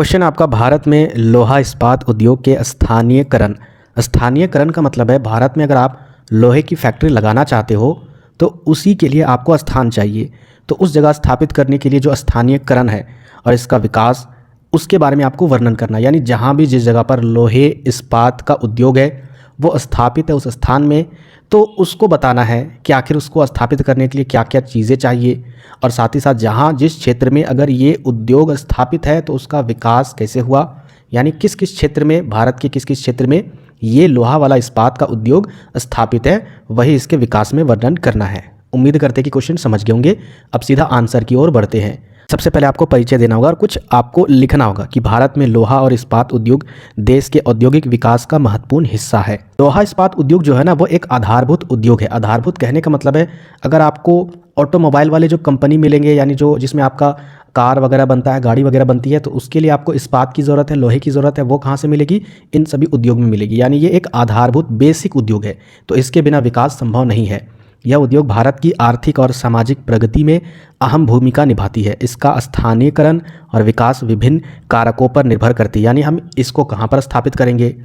Question आपका, भारत में लोहा इस्पात उद्योग के स्थानीयकरण। स्थानीयकरण का मतलब है भारत में अगर आप लोहे की फैक्ट्री लगाना चाहते हो तो उसी के लिए आपको स्थान चाहिए। तो उस जगह स्थापित करने के लिए जो स्थानीयकरण है और इसका विकास, उसके बारे में आपको वर्णन करना। यानी जहाँ भी जिस जगह पर लोहे इस्पात का उद्योग है वो स्थापित है उस स्थान में, तो उसको बताना है कि आखिर उसको स्थापित करने के लिए क्या क्या चीज़ें चाहिए, और साथ ही साथ जहाँ जिस क्षेत्र में अगर ये उद्योग स्थापित है तो उसका विकास कैसे हुआ, यानी किस किस क्षेत्र में, भारत के किस किस क्षेत्र में ये लोहा वाला इस्पात का उद्योग स्थापित है, वही इसके विकास में वर्णन करना है। उम्मीद करते हैं कि क्वेश्चन समझ गए होंगे। अब सीधा आंसर की ओर बढ़ते हैं। सबसे पहले आपको परिचय देना होगा और कुछ आपको लिखना होगा कि भारत में लोहा और इस्पात उद्योग देश के औद्योगिक विकास का महत्वपूर्ण हिस्सा है। लोहा इस्पात उद्योग जो है ना, वो एक आधारभूत उद्योग है। आधारभूत कहने का मतलब है, अगर आपको ऑटोमोबाइल वाले जो कंपनी मिलेंगे, यानी जो जिसमें आपका कार वगैरह बनता है, गाड़ी वगैरह बनती है, तो उसके लिए आपको इस्पात की ज़रूरत है, लोहे की ज़रूरत है, वो कहाँ से मिलेगी? इन सभी उद्योग में मिलेगी। यानी ये एक आधारभूत बेसिक उद्योग है, तो इसके बिना विकास संभव नहीं है। यह उद्योग भारत की आर्थिक और सामाजिक प्रगति में अहम भूमिका निभाती है। इसका स्थानीयकरण और विकास विभिन्न कारकों पर निर्भर करती है। यानी हम इसको कहाँ पर स्थापित करेंगे,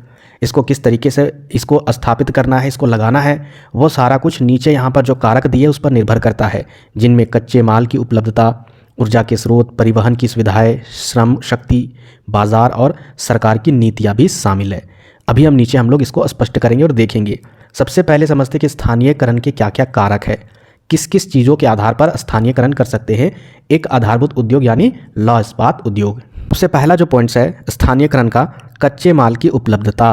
इसको किस तरीके से इसको स्थापित करना है, इसको लगाना है, वो सारा कुछ नीचे यहाँ पर जो कारक दिए उस पर निर्भर करता है, जिनमें कच्चे माल की उपलब्धता, ऊर्जा के स्रोत, परिवहन की सुविधाएं, श्रम शक्ति, बाजार और सरकार की नीतियाँ भी शामिल है। अभी हम लोग इसको स्पष्ट करेंगे और देखेंगे। सबसे पहले समझते कि स्थानीयकरण के क्या क्या कारक है, किस किस चीज़ों के आधार पर स्थानीयकरण कर सकते हैं एक आधारभूत उद्योग यानी लौह इस्पात उद्योग। सबसे पहला जो पॉइंट्स है स्थानीयकरण का, कच्चे माल की उपलब्धता।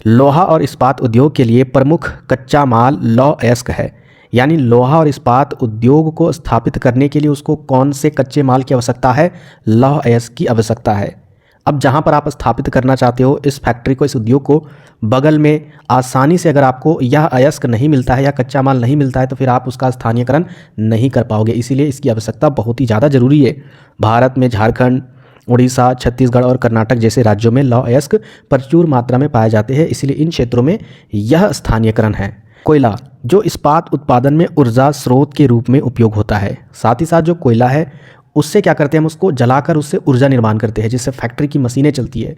लोहा और इस्पात उद्योग के लिए प्रमुख कच्चा माल लौह अयस्क है। यानी लोहा और इस्पात उद्योग को स्थापित करने के लिए उसको कौन से कच्चे माल की आवश्यकता है? लौह अयस्क की आवश्यकता है। अब जहाँ पर आप स्थापित करना चाहते हो इस फैक्ट्री को, इस उद्योग को, बगल में आसानी से अगर आपको यह अयस्क नहीं मिलता है या कच्चा माल नहीं मिलता है तो फिर आप उसका स्थानीयकरण नहीं कर पाओगे। इसीलिए इसकी आवश्यकता बहुत ही ज़्यादा ज़रूरी है। भारत में झारखंड, उड़ीसा, छत्तीसगढ़ और कर्नाटक जैसे राज्यों में लौह अयस्क प्रचुर मात्रा में पाए जाते हैं, इसलिए इन क्षेत्रों में यह स्थानीयकरण है। कोयला, जो इस्पात उत्पादन में ऊर्जा स्रोत के रूप में उपयोग होता है। साथ ही साथ जो कोयला है उससे क्या करते हैं, हम उसको जलाकर उससे ऊर्जा निर्माण करते हैं, जिससे फैक्ट्री की मशीनें चलती है।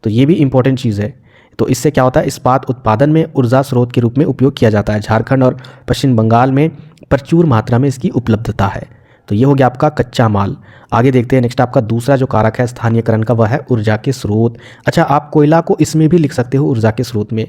तो ये भी इंपॉर्टेंट चीज़ है। तो इससे क्या होता है, इस्पात उत्पादन में ऊर्जा स्रोत के रूप में उपयोग किया जाता है। झारखंड और पश्चिम बंगाल में प्रचुर मात्रा में इसकी उपलब्धता है। तो ये हो गया आपका कच्चा माल। आगे देखते हैं नेक्स्ट, आपका दूसरा जो कारक है स्थानीयकरण का, वह है ऊर्जा के स्रोत। अच्छा, आप कोयला को इसमें भी लिख सकते हो ऊर्जा के स्रोत में,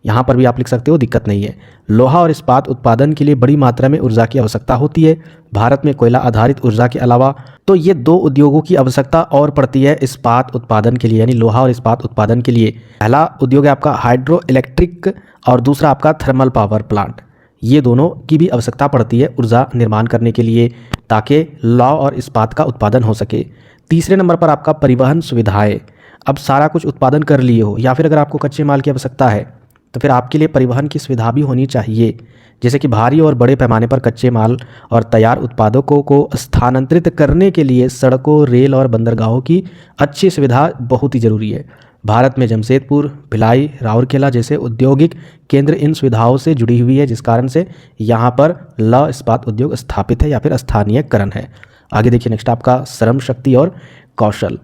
यहाँ पर भी आप लिख सकते हो, दिक्कत नहीं है। लोहा और इस्पात उत्पादन के लिए बड़ी मात्रा में ऊर्जा की आवश्यकता होती है। भारत में कोयला आधारित ऊर्जा के अलावा तो ये दो उद्योगों की आवश्यकता और पड़ती है इस्पात उत्पादन के लिए, यानी लोहा और इस्पात उत्पादन के लिए। पहला उद्योग है आपका हाइड्रो इलेक्ट्रिक और दूसरा आपका थर्मल पावर प्लांट। ये दोनों की भी आवश्यकता पड़ती है ऊर्जा निर्माण करने के लिए, ताकि लौह और इस्पात का उत्पादन हो सके। तीसरे नंबर पर आपका परिवहन सुविधाएँ। अब सारा कुछ उत्पादन कर लिए हो या फिर अगर आपको कच्चे माल की आवश्यकता है तो फिर आपके लिए परिवहन की सुविधा भी होनी चाहिए, जैसे कि भारी और बड़े पैमाने पर कच्चे माल और तैयार उत्पादकों को स्थानांतरित करने के लिए सड़कों, रेल और बंदरगाहों की अच्छी सुविधा बहुत ही ज़रूरी है। भारत में जमशेदपुर, भिलाई, राउरकेला जैसे औद्योगिक केंद्र इन सुविधाओं से जुड़ी हुई है, जिस कारण से यहाँ पर लौह इस्पात उद्योग स्थापित है या फिर स्थानीयकरण है। आगे देखिए नेक्स्ट, आपका श्रम शक्ति और कौशल।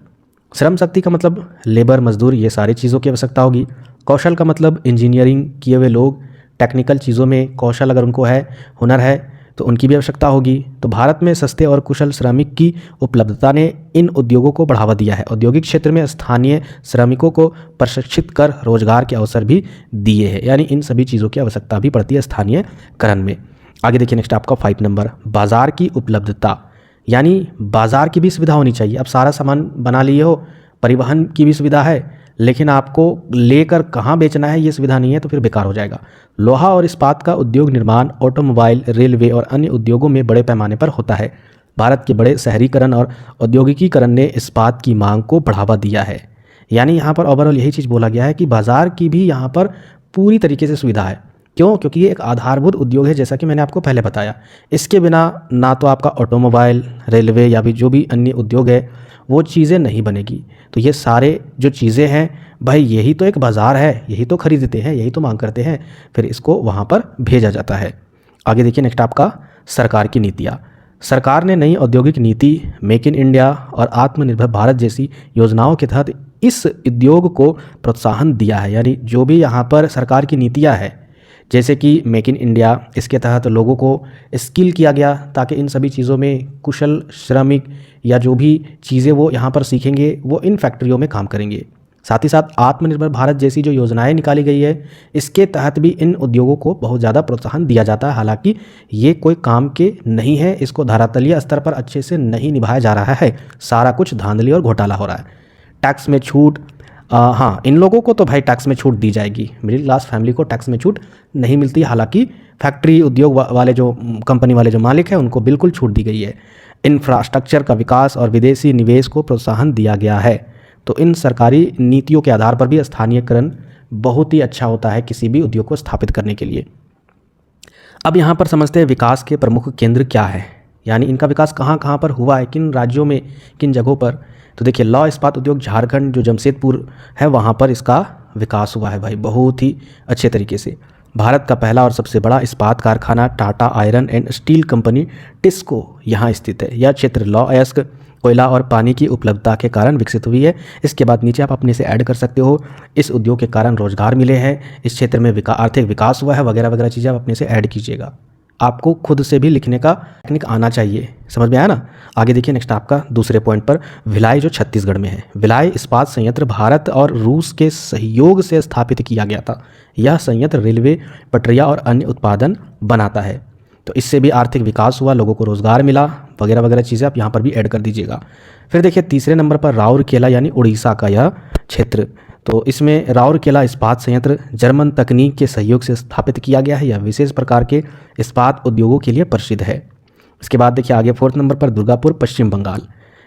श्रम शक्ति का मतलब लेबर, मजदूर, ये सारी चीज़ों की आवश्यकता होगी। कौशल का मतलब इंजीनियरिंग किए हुए लोग, टेक्निकल चीज़ों में कौशल अगर उनको है, हुनर है, तो उनकी भी आवश्यकता होगी। तो भारत में सस्ते और कुशल श्रमिक की उपलब्धता ने इन उद्योगों को बढ़ावा दिया है। औद्योगिक क्षेत्र में स्थानीय श्रमिकों को प्रशिक्षित कर रोजगार के अवसर भी दिए हैं। यानी इन सभी चीज़ों की आवश्यकता भी पड़ती है स्थानीयकरण में। आगे देखिए नेक्स्ट, आपका 5 नंबर, बाजार की उपलब्धता। यानी बाजार की भी सुविधा होनी चाहिए। अब सारा सामान बना लिए हो, परिवहन की भी सुविधा है, लेकिन आपको लेकर कहाँ बेचना है ये सुविधा नहीं है, तो फिर बेकार हो जाएगा। लोहा और इस्पात का उद्योग निर्माण ऑटोमोबाइल, रेलवे और अन्य उद्योगों में बड़े पैमाने पर होता है। भारत के बड़े शहरीकरण और औद्योगिकीकरण ने इस्पात की मांग को बढ़ावा दिया है। यानी यहाँ पर ओवरऑल यही चीज़ बोला गया है कि बाज़ार की भी यहाँ पर पूरी तरीके से सुविधा है। क्यों? क्योंकि ये एक आधारभूत उद्योग है, जैसा कि मैंने आपको पहले बताया। इसके बिना ना तो आपका ऑटोमोबाइल, रेलवे या भी जो भी अन्य उद्योग है वो चीज़ें नहीं बनेगी। तो ये सारे जो चीज़ें हैं भाई, यही तो एक बाज़ार है, यही तो खरीदते हैं, यही तो मांग करते हैं, फिर इसको वहाँ पर भेजा जाता है। आगे देखिए नेक्स्ट, आपका सरकार की नीतियाँ। सरकार ने नई औद्योगिक नीति, मेक इन इंडिया और आत्मनिर्भर भारत जैसी योजनाओं के तहत इस उद्योग को प्रोत्साहन दिया है। यानी जो भी यहाँ पर सरकार की नीतियाँ है, जैसे कि मेक इन इंडिया, इसके तहत लोगों को स्किल किया गया ताकि इन सभी चीज़ों में कुशल श्रमिक या जो भी चीज़ें वो यहाँ पर सीखेंगे वो इन फैक्ट्रियों में काम करेंगे। साथ ही साथ आत्मनिर्भर भारत जैसी जो योजनाएं निकाली गई है, इसके तहत भी इन उद्योगों को बहुत ज़्यादा प्रोत्साहन दिया जाता है। हालांकि ये कोई काम के नहीं है, इसको धरातलीय स्तर पर अच्छे से नहीं निभाया जा रहा है, सारा कुछ धांधली और घोटाला हो रहा है। टैक्स में छूट, हाँ, इन लोगों को तो भाई टैक्स में छूट दी जाएगी, मिडिल क्लास फैमिली को टैक्स में छूट नहीं मिलती। हालांकि फैक्ट्री उद्योग वाले जो कंपनी वाले जो मालिक हैं उनको बिल्कुल छूट दी गई है। इंफ्रास्ट्रक्चर का विकास और विदेशी निवेश को प्रोत्साहन दिया गया है। तो इन सरकारी नीतियों के आधार पर भी स्थानीयकरण बहुत ही अच्छा होता है किसी भी उद्योग को स्थापित करने के लिए। अब यहाँ पर समझते हैं विकास के प्रमुख केंद्र क्या है, यानी इनका विकास कहाँ कहाँ पर हुआ है, किन राज्यों में, किन जगहों पर। तो देखिए, लौह इस्पात उद्योग झारखंड जो जमशेदपुर है वहाँ पर इसका विकास हुआ है भाई, बहुत ही अच्छे तरीके से। भारत का पहला और सबसे बड़ा इस्पात कारखाना Tata iron and steel company TISCO यहाँ स्थित है। यह क्षेत्र लौह अयस्क, कोयला और पानी की उपलब्धता के कारण विकसित हुई है। इसके बाद नीचे आप अपने से ऐड कर सकते हो, इस उद्योग के कारण रोजगार मिले हैं, इस क्षेत्र में आर्थिक विकास हुआ है, वगैरह वगैरह चीज़ें आप अपने से ऐड कीजिएगा। आपको खुद से भी लिखने का टेक्निक आना चाहिए। समझ में आया ना। आगे देखिए, नेक्स्ट आपका दूसरे पॉइंट पर भिलाई जो छत्तीसगढ़ में है। भिलाई इस्पात संयंत्र भारत और रूस के सहयोग से स्थापित किया गया था। यह संयंत्र रेलवे पटरियाँ और अन्य उत्पादन बनाता है। तो इससे भी आर्थिक विकास हुआ, लोगों को रोज़गार मिला, वगैरह वगैरह चीज़ें आप यहाँ पर भी ऐड कर दीजिएगा। फिर देखिए तीसरे नंबर पर राउरकेला यानी उड़ीसा का यह क्षेत्र। तो इसमें राउरकेला इस्पात संयंत्र जर्मन तकनीक के सहयोग से स्थापित किया गया है। यह विशेष प्रकार के इस्पात उद्योगों के लिए प्रसिद्ध है। इसके बाद देखिए आगे फोर्थ नंबर पर दुर्गापुर पश्चिम बंगाल।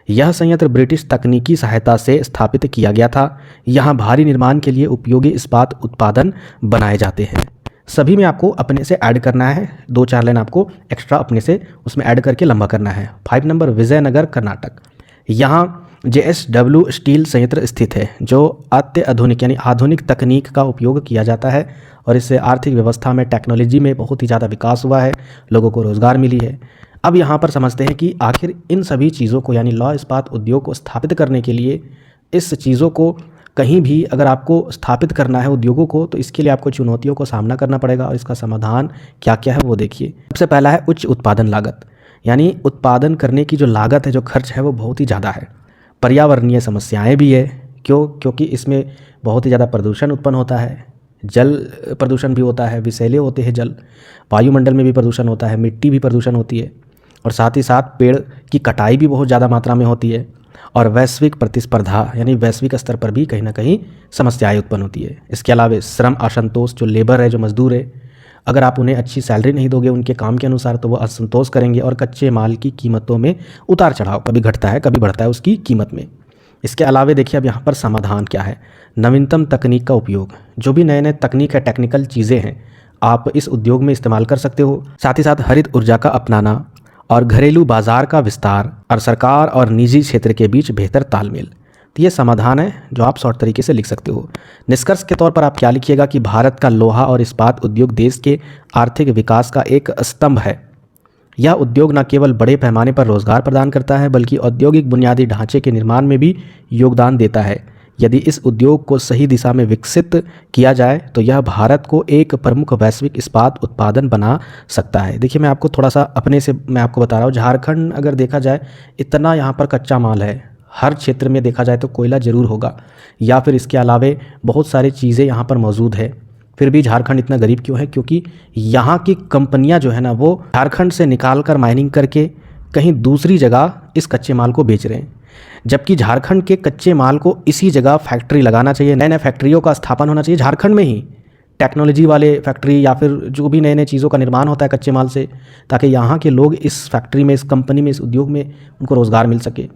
यह संयंत्र ब्रिटिश तकनीकी सहायता से स्थापित किया गया था। यहाँ भारी निर्माण के लिए उपयोगी इस्पात उत्पादन बनाए जाते हैं। सभी में आपको अपने से ऐड करना है, 2-4 लाइन आपको एक्स्ट्रा अपने से उसमें ऐड करके लंबा करना है। 5 नंबर विजयनगर कर्नाटक। यहाँ JSW स्टील संयंत्र स्थित है जो अत्याधुनिक यानी आधुनिक तकनीक का उपयोग किया जाता है और इससे आर्थिक व्यवस्था में टेक्नोलॉजी में बहुत ही ज़्यादा विकास हुआ है, लोगों को रोज़गार मिली है। अब यहाँ पर समझते हैं कि आखिर इन सभी चीज़ों को यानी लौह इस्पात उद्योग को स्थापित करने के लिए, इस चीज़ों को कहीं भी अगर आपको स्थापित करना है उद्योगों को, तो इसके लिए आपको चुनौतियों को सामना करना पड़ेगा और इसका समाधान क्या क्या है वो देखिए। सबसे पहला है उच्च उत्पादन लागत, यानी उत्पादन करने की जो लागत है, जो खर्च है वो बहुत ही ज़्यादा है। पर्यावरणीय समस्याएं भी है, क्योंकि इसमें बहुत ही ज़्यादा प्रदूषण उत्पन्न होता है, जल प्रदूषण भी होता है, विषैले होते हैं जल, वायुमंडल में भी प्रदूषण होता है, मिट्टी भी प्रदूषण होती है, और साथ ही साथ पेड़ की कटाई भी बहुत ज़्यादा मात्रा में होती है, और वैश्विक प्रतिस्पर्धा यानी वैश्विक स्तर पर भी कहीं ना कहीं समस्याएं उत्पन्न होती है। इसके अलावा श्रम असंतोष, जो लेबर है, जो मजदूर है, अगर आप उन्हें अच्छी सैलरी नहीं दोगे उनके काम के अनुसार तो वो असंतोष करेंगे और कच्चे माल की कीमतों में उतार चढ़ाव कभी घटता है कभी बढ़ता है उसकी कीमत में। इसके अलावा देखिए अब यहाँ पर समाधान क्या है, नवीनतम तकनीक का उपयोग, जो भी नए नए तकनीक है, टेक्निकल चीज़ें हैं, आप इस उद्योग में इस्तेमाल कर सकते हो। साथ ही साथ हरित ऊर्जा का अपनाना और घरेलू बाजार का विस्तार और सरकार और निजी क्षेत्र के बीच बेहतर तालमेल। तो ये समाधान है जो आप शॉर्ट तरीके से लिख सकते हो। निष्कर्ष के तौर पर आप क्या लिखिएगा कि भारत का लोहा और इस्पात उद्योग देश के आर्थिक विकास का एक स्तंभ है। यह उद्योग न केवल बड़े पैमाने पर रोजगार प्रदान करता है बल्कि औद्योगिक बुनियादी ढांचे के निर्माण में भी योगदान देता है। यदि इस उद्योग को सही दिशा में विकसित किया जाए तो यह भारत को एक प्रमुख वैश्विक इस्पात उत्पादन बना सकता है। देखिए मैं आपको थोड़ा सा अपने से मैं आपको बता रहा हूँ, झारखंड अगर देखा जाए इतना यहाँ पर कच्चा माल है, हर क्षेत्र में देखा जाए तो कोयला ज़रूर होगा या फिर इसके अलावे बहुत सारी चीज़ें यहाँ पर मौजूद है, फिर भी झारखंड इतना गरीब क्यों है? क्योंकि यहाँ की कंपनियाँ जो है ना वो झारखंड से निकाल कर माइनिंग करके कहीं दूसरी जगह इस कच्चे माल को बेच रहे हैं, जबकि झारखंड के कच्चे माल को इसी जगह फैक्ट्री लगाना चाहिए, नए नए फैक्ट्रियों का स्थापन होना चाहिए झारखंड में ही, टेक्नोलॉजी वाले फैक्ट्री या फिर जो भी नए नए चीज़ों का निर्माण होता है कच्चे माल से, ताकि यहाँ के लोग इस फैक्ट्री में, इस कंपनी में, इस उद्योग में उनको रोज़गार मिल सके,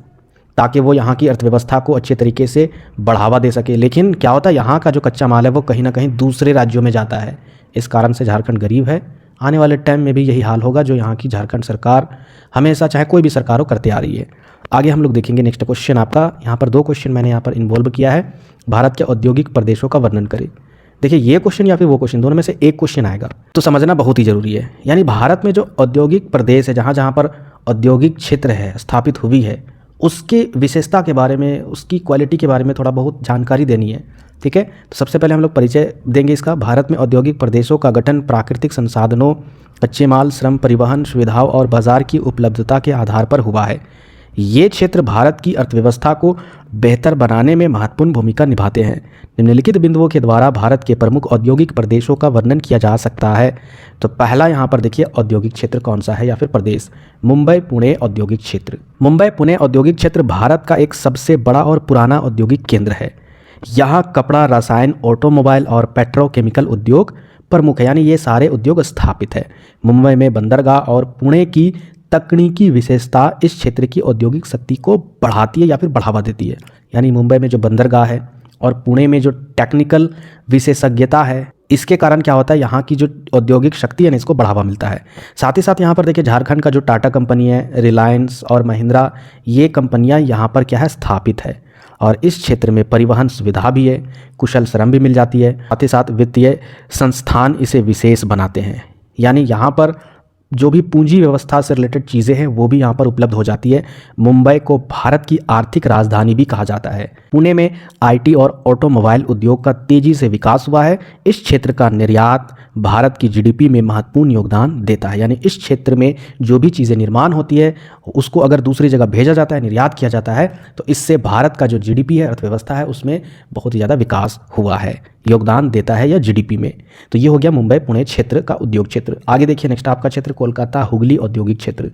ताकि वो यहाँ की अर्थव्यवस्था को अच्छे तरीके से बढ़ावा दे सके। लेकिन क्या होता है, यहाँ का जो कच्चा माल है वो कहीं ना कहीं दूसरे राज्यों में जाता है, इस कारण से झारखंड गरीब है। आने वाले टाइम में भी यही हाल होगा जो यहाँ की झारखंड सरकार हमेशा, चाहे कोई भी सरकार हो, करते आ रही है। आगे हम लोग देखेंगे नेक्स्ट क्वेश्चन आपका, यहाँ पर 2 क्वेश्चन मैंने यहाँ पर इन्वॉल्व किया है। भारत के औद्योगिक प्रदेशों का वर्णन करें। देखिए ये क्वेश्चन या फिर वो क्वेश्चन, दोनों में से एक क्वेश्चन आएगा, तो समझना बहुत ही ज़रूरी है। यानी भारत में जो औद्योगिक प्रदेश है, जहाँ जहाँ पर औद्योगिक क्षेत्र है, स्थापित हुई है, उसके विशेषता के बारे में, उसकी क्वालिटी के बारे में थोड़ा बहुत जानकारी देनी है। ठीक है, तो सबसे पहले हम लोग परिचय देंगे इसका। भारत में औद्योगिक प्रदेशों का गठन प्राकृतिक संसाधनों, कच्चे माल, श्रम, परिवहन सुविधाओं और बाजार की उपलब्धता के आधार पर हुआ है। ये क्षेत्र भारत की अर्थव्यवस्था को बेहतर बनाने में महत्वपूर्ण भूमिका निभाते हैं। निम्नलिखित बिंदुओं के द्वारा भारत के प्रमुख औद्योगिक प्रदेशों का वर्णन किया जा सकता है। तो पहला यहाँ पर देखिए औद्योगिक क्षेत्र कौन सा है या फिर प्रदेश, मुंबई पुणे औद्योगिक क्षेत्र। मुंबई पुणे औद्योगिक क्षेत्र भारत का एक सबसे बड़ा और पुराना औद्योगिक केंद्र है। यहाँ कपड़ा, रसायन, ऑटोमोबाइल और पेट्रोकेमिकल उद्योग प्रमुख है, यानी ये सारे उद्योग स्थापित है। मुंबई में बंदरगाह और पुणे की तकनीकी विशेषता इस क्षेत्र की औद्योगिक शक्ति को बढ़ाती है या फिर बढ़ावा देती है। यानी मुंबई में जो बंदरगाह है और पुणे में जो टेक्निकल विशेषज्ञता है, इसके कारण क्या होता है, यहाँ की जो औद्योगिक शक्ति है ना, इसको बढ़ावा मिलता है। साथ ही साथ यहाँ पर देखिए झारखंड का जो टाटा कंपनी है, रिलायंस और महिंद्रा, ये कंपनियाँ यहाँ पर क्या है, स्थापित है। और इस क्षेत्र में परिवहन सुविधा भी है, कुशल श्रम भी मिल जाती है। साथ ही साथ वित्तीय संस्थान इसे विशेष बनाते हैं, यानी यहाँ पर जो भी पूंजी व्यवस्था से रिलेटेड चीज़ें हैं वो भी यहाँ पर उपलब्ध हो जाती है। मुंबई को भारत की आर्थिक राजधानी भी कहा जाता है। पुणे में आईटी और ऑटोमोबाइल उद्योग का तेजी से विकास हुआ है। इस क्षेत्र का निर्यात भारत की जीडीपी में महत्वपूर्ण योगदान देता है, यानी इस क्षेत्र में जो भी चीज़ें निर्माण होती है उसको अगर दूसरी जगह भेजा जाता है, निर्यात किया जाता है, तो इससे भारत का जो जीडीपी है, अर्थव्यवस्था है, उसमें बहुत ही ज़्यादा विकास हुआ है, योगदान देता है या जीडीपी में। तो ये हो गया मुंबई पुणे क्षेत्र का उद्योग क्षेत्र। आगे देखिए नेक्स्ट आपका क्षेत्र कोलकाता हुगली औद्योगिक क्षेत्र।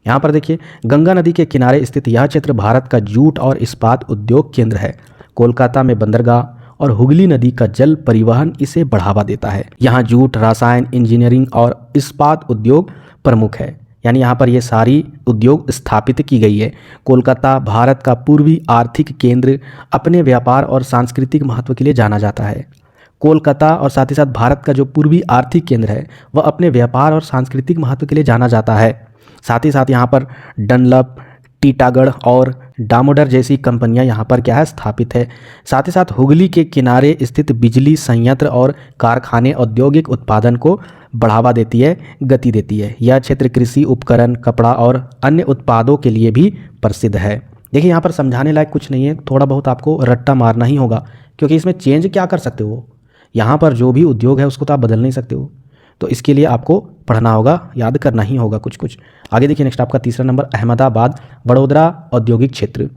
यहाँ पर देखिए गंगा नदी के किनारे स्थित यह क्षेत्र भारत का जूट और इस्पात उद्योग केंद्र है। कोलकाता में बंदरगाह और हुगली नदी का जल परिवहन इसे बढ़ावा देता है। यहाँ जूट, रसायन, इंजीनियरिंग और इस्पात उद्योग प्रमुख है, यानी यहाँ पर ये सारी उद्योग स्थापित की गई है। कोलकाता भारत का पूर्वी आर्थिक केंद्र अपने व्यापार और सांस्कृतिक महत्व के लिए जाना जाता है। कोलकाता और साथ ही साथ भारत का जो पूर्वी आर्थिक केंद्र है वह अपने व्यापार और सांस्कृतिक महत्व के लिए जाना जाता है। साथ ही साथ यहाँ पर डनलप, टीटागढ़ और डामोडर जैसी कंपनियां यहाँ पर क्या है, स्थापित है। साथ ही साथ हुगली के किनारे स्थित बिजली संयंत्र और कारखाने औद्योगिक उत्पादन को बढ़ावा देती है, गति देती है। यह क्षेत्र कृषि उपकरण, कपड़ा और अन्य उत्पादों के लिए भी प्रसिद्ध है। देखिए यहाँ पर समझाने लायक कुछ नहीं है, थोड़ा बहुत आपको रट्टा मारना ही होगा, क्योंकि इसमें चेंज क्या कर सकते हो, यहाँ पर जो भी उद्योग है उसको तो आप बदल नहीं सकते हो, तो इसके लिए आपको पढ़ना होगा, याद करना ही होगा कुछ कुछ। आगे देखिए नेक्स्ट आपका तीसरा नंबर अहमदाबाद वडोदरा औद्योगिक क्षेत्र।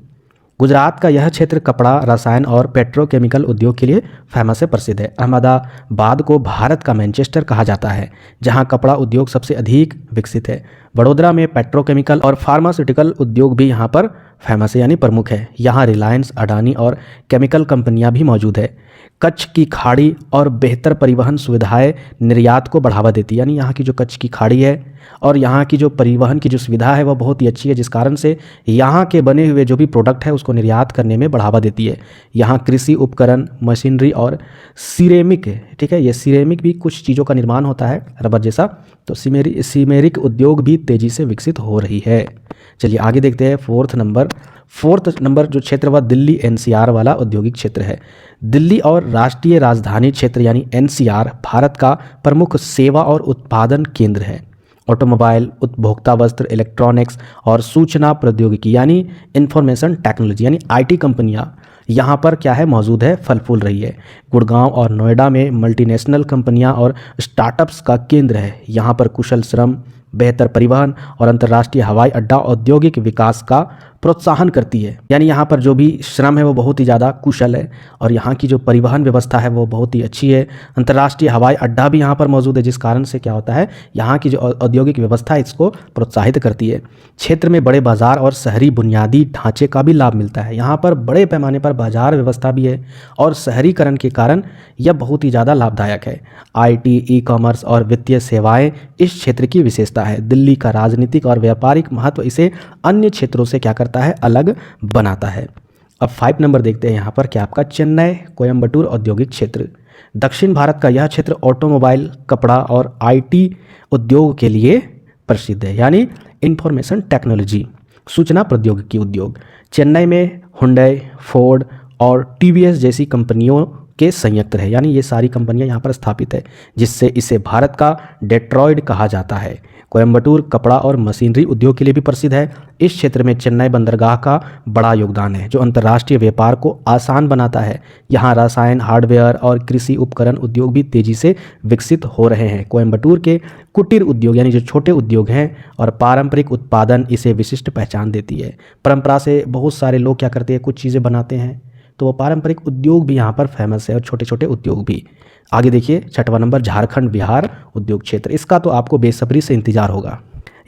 गुजरात का यह क्षेत्र कपड़ा, रसायन और पेट्रोकेमिकल उद्योग के लिए फेमस है, प्रसिद्ध है। अहमदाबाद को भारत का मैनचेस्टर कहा जाता है, जहां कपड़ा उद्योग सबसे अधिक विकसित है। वडोदरा में पेट्रोकेमिकल और फार्मास्यूटिकल उद्योग भी यहाँ पर फेमस है, यानी प्रमुख है। यहाँ रिलायंस, अडानी और केमिकल कंपनियाँ भी मौजूद है। कच्छ की खाड़ी और बेहतर परिवहन सुविधाएं निर्यात को बढ़ावा देती है, यानी यहाँ की जो कच्छ की खाड़ी है और यहाँ की जो परिवहन की जो सुविधा है वह बहुत ही अच्छी है, जिस कारण से यहाँ के बने हुए जो भी प्रोडक्ट है उसको निर्यात करने में बढ़ावा देती है। यहाँ कृषि उपकरण, मशीनरी और सिरेमिक, ठीक है, ये सिरेमिक भी कुछ चीज़ों का निर्माण होता है रबर जैसा, तो सिमेरिक उद्योग भी तेज़ी से विकसित हो रही है। चलिए आगे देखते हैं फोर्थ नंबर जो क्षेत्र वह दिल्ली एनसीआर वाला औद्योगिक क्षेत्र है। दिल्ली और राष्ट्रीय राजधानी क्षेत्र यानी एनसीआर भारत का प्रमुख सेवा और उत्पादन केंद्र है। ऑटोमोबाइल, उपभोक्ता वस्त्र, इलेक्ट्रॉनिक्स और सूचना प्रौद्योगिकी यानी इंफॉर्मेशन टेक्नोलॉजी यानी आईटी कंपनियां यहाँ पर क्या है, मौजूद है, फल फूल रही है। गुड़गांव और नोएडा में मल्टीनेशनल कंपनियां और स्टार्टअप्स का केंद्र है। यहाँ पर कुशल श्रम, बेहतर परिवहन और अंतर्राष्ट्रीय हवाई अड्डा औद्योगिक विकास का प्रोत्साहन करती है, यानी यहाँ पर जो भी श्रम है वो बहुत ही ज़्यादा कुशल है और यहाँ की जो परिवहन व्यवस्था है वो बहुत ही अच्छी है। अंतर्राष्ट्रीय हवाई अड्डा भी यहाँ पर मौजूद है, जिस कारण से क्या होता है, यहाँ की जो औद्योगिक व्यवस्था है इसको प्रोत्साहित करती है। क्षेत्र में बड़े बाजार और शहरी बुनियादी ढांचे का भी लाभ मिलता है। यहाँ पर बड़े पैमाने पर बाजार व्यवस्था भी है और शहरीकरण के कारण यह बहुत ही ज़्यादा लाभदायक है। IT, ई-कॉमर्स और वित्तीय सेवाएं इस क्षेत्र की विशेषता है। दिल्ली का राजनीतिक और व्यापारिक महत्व इसे अन्य क्षेत्रों से क्या करता है, अलग बनाता है। अब 5 नंबर देखते हैं यहाँ पर क्या आपका चेन्नई कोयम्बटूर औद्योगिक क्षेत्र। दक्षिण भारत का यह क्षेत्र ऑटोमोबाइल, कपड़ा और IT उद्योग के लिए प्रसिद्ध है, यानी इंफॉर्मेशन टेक्नोलॉजी, सूचना प्रौद्योगिकी उद्योग। चेन्नई में हुंडई, फोर्ड और टीवीएस जैसी कंपनियों के संयंत्र है, यानी ये सारी कंपनियां यहाँ पर स्थापित है, जिससे इसे भारत का डेट्रॉयड कहा जाता है। कोयंबटूर कपड़ा और मशीनरी उद्योग के लिए भी प्रसिद्ध है। इस क्षेत्र में चेन्नई बंदरगाह का बड़ा योगदान है, जो अंतर्राष्ट्रीय व्यापार को आसान बनाता है। यहाँ रसायन, हार्डवेयर और कृषि उपकरण उद्योग भी तेजी से विकसित हो रहे हैं। कोयंबटूर के कुटीर उद्योग यानी जो छोटे उद्योग हैं और पारंपरिक उत्पादन इसे विशिष्ट पहचान देती है। परंपरा से बहुत सारे लोग क्या करते हैं, कुछ चीज़ें बनाते हैं, तो वो पारंपरिक उद्योग भी यहाँ पर फेमस है और छोटे छोटे उद्योग भी। आगे देखिए 6वां नंबर झारखंड बिहार उद्योग क्षेत्र। इसका तो आपको बेसब्री से इंतजार होगा।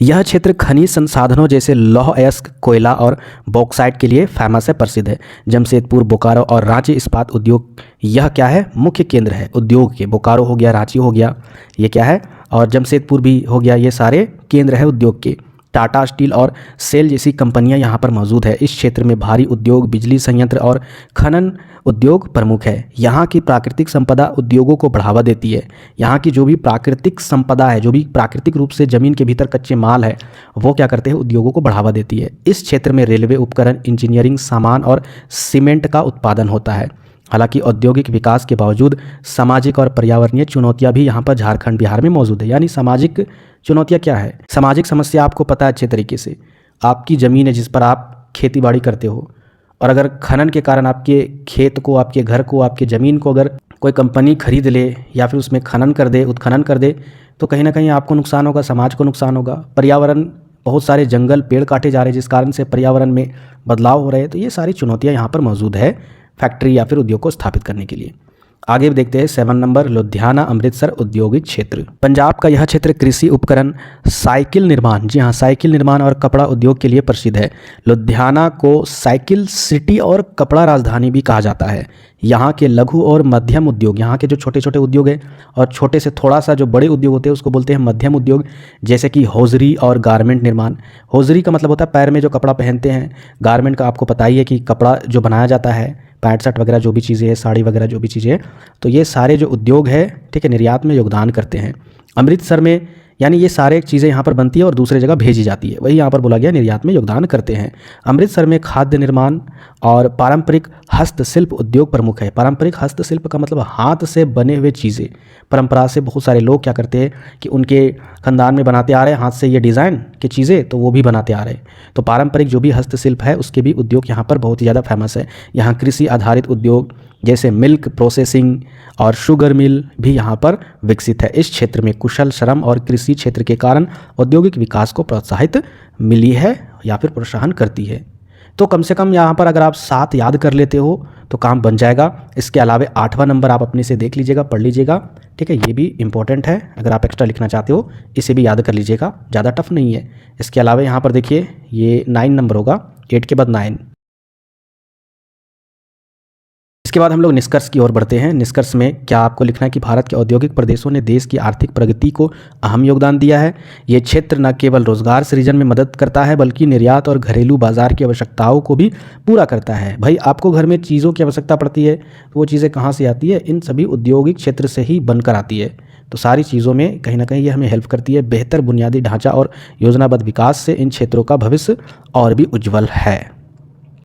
यह क्षेत्र खनिज संसाधनों जैसे लौह अयस्क, कोयला और बॉक्साइट के लिए फेमस है, प्रसिद्ध है। जमशेदपुर, बोकारो और रांची इस्पात उद्योग यह क्या है, मुख्य केंद्र है उद्योग के। बोकारो हो गया, रांची हो गया, ये क्या है, और जमशेदपुर भी हो गया, ये सारे केंद्र है उद्योग के। टाटा स्टील और सेल जैसी कंपनियां यहाँ पर मौजूद है। इस क्षेत्र में भारी उद्योग, बिजली संयंत्र और खनन उद्योग प्रमुख है। यहाँ की प्राकृतिक संपदा उद्योगों को बढ़ावा देती है। यहाँ की जो भी प्राकृतिक संपदा है, जो भी प्राकृतिक रूप से ज़मीन के भीतर कच्चे माल है, वो क्या करते हैं, उद्योगों को बढ़ावा देती है। इस क्षेत्र में रेलवे उपकरण, इंजीनियरिंग सामान और सीमेंट का उत्पादन होता है। हालांकि औद्योगिक विकास के बावजूद सामाजिक और पर्यावरणीय चुनौतियां भी यहाँ पर झारखंड बिहार में मौजूद है। यानी सामाजिक चुनौतियां क्या है, सामाजिक समस्या आपको पता है अच्छे तरीके से। आपकी ज़मीन है जिस पर आप खेती बाड़ी करते हो, और अगर खनन के कारण आपके खेत को, आपके घर को, आपके ज़मीन को अगर कोई कंपनी खरीद ले या फिर उसमें खनन कर दे, उत्खनन कर दे, तो कहीं ना कहीं आपको नुकसान होगा, समाज को नुकसान होगा। पर्यावरण, बहुत सारे जंगल, पेड़ काटे जा रहे हैं जिस कारण से पर्यावरण में बदलाव हो रहे हैं। तो ये सारी चुनौतियाँ यहाँ पर मौजूद है फैक्ट्री या फिर उद्योग को स्थापित करने के लिए। आगे देखते हैं 7 नंबर लुधियाना अमृतसर औद्योगिक क्षेत्र। पंजाब का यह क्षेत्र कृषि उपकरण, साइकिल निर्माण, जी हाँ, साइकिल निर्माण और कपड़ा उद्योग के लिए प्रसिद्ध है। लुधियाना को साइकिल सिटी और कपड़ा राजधानी भी कहा जाता है। यहाँ के लघु और मध्यम उद्योग, यहाँ के जो छोटे छोटे उद्योग हैं और छोटे से थोड़ा सा जो बड़े उद्योग होते हैं उसको बोलते हैं मध्यम उद्योग, जैसे कि हौजरी और गारमेंट निर्माण। हौजरी का मतलब होता है पैर में जो कपड़ा पहनते हैं। गारमेंट का आपको पता ही है कि कपड़ा जो बनाया जाता है, पैंट शर्ट वगैरह जो भी चीज़ें हैं, साड़ी वगैरह जो भी चीज़ें हैं, तो ये सारे जो उद्योग है, ठीक है, निर्यात में योगदान करते हैं। अमृतसर में यानी ये सारे चीज़ें यहाँ पर बनती है और दूसरी जगह भेजी जाती है, वही यहाँ पर बोला गया निर्यात में योगदान करते हैं। अमृतसर में खाद्य निर्माण और पारंपरिक हस्तशिल्प उद्योग प्रमुख है। पारंपरिक हस्तशिल्प का मतलब हाथ से बने हुए चीज़ें। परंपरा से बहुत सारे लोग क्या करते हैं कि उनके ख़ानदान में बनाते आ रहे हैं हाथ से ये डिज़ाइन की चीज़ें, तो वो भी बनाते आ रहे हैं। तो पारंपरिक जो भी हस्तशिल्प है उसके भी उद्योग यहाँ पर बहुत ही ज़्यादा फेमस है। यहाँ कृषि आधारित उद्योग जैसे मिल्क प्रोसेसिंग और शुगर मिल भी यहाँ पर विकसित है। इस क्षेत्र में कुशल श्रम और कृषि क्षेत्र के कारण औद्योगिक विकास को प्रोत्साहित मिली है या फिर प्रोत्साहन करती है। तो कम से कम यहाँ पर अगर आप 7 याद कर लेते हो तो काम बन जाएगा। इसके अलावा 8वां नंबर आप अपने से देख लीजिएगा, पढ़ लीजिएगा, ठीक है, ये भी इंपॉर्टेंट है। अगर आप एक्स्ट्रा लिखना चाहते हो इसे भी याद कर लीजिएगा, ज़्यादा टफ नहीं है। इसके अलावा यहाँ पर देखिए ये 9 नंबर होगा, 8 के बाद 9। इसके बाद हम लोग निष्कर्ष की ओर बढ़ते हैं। निष्कर्ष में क्या आपको लिखना है कि भारत के औद्योगिक प्रदेशों ने देश की आर्थिक प्रगति को अहम योगदान दिया है। ये क्षेत्र न केवल रोजगार सृजन में मदद करता है बल्कि निर्यात और घरेलू बाजार की आवश्यकताओं को भी पूरा करता है। भाई आपको घर में चीज़ों की आवश्यकता पड़ती है तो वो चीज़ें कहाँ से आती है, इन सभी औद्योगिक क्षेत्र से ही बनकर आती है। तो सारी चीज़ों में कहीं ना कहीं ये हमें हेल्प करती है। बेहतर बुनियादी ढांचा और योजनाबद्ध विकास से इन क्षेत्रों का भविष्य और भी उज्जवल है।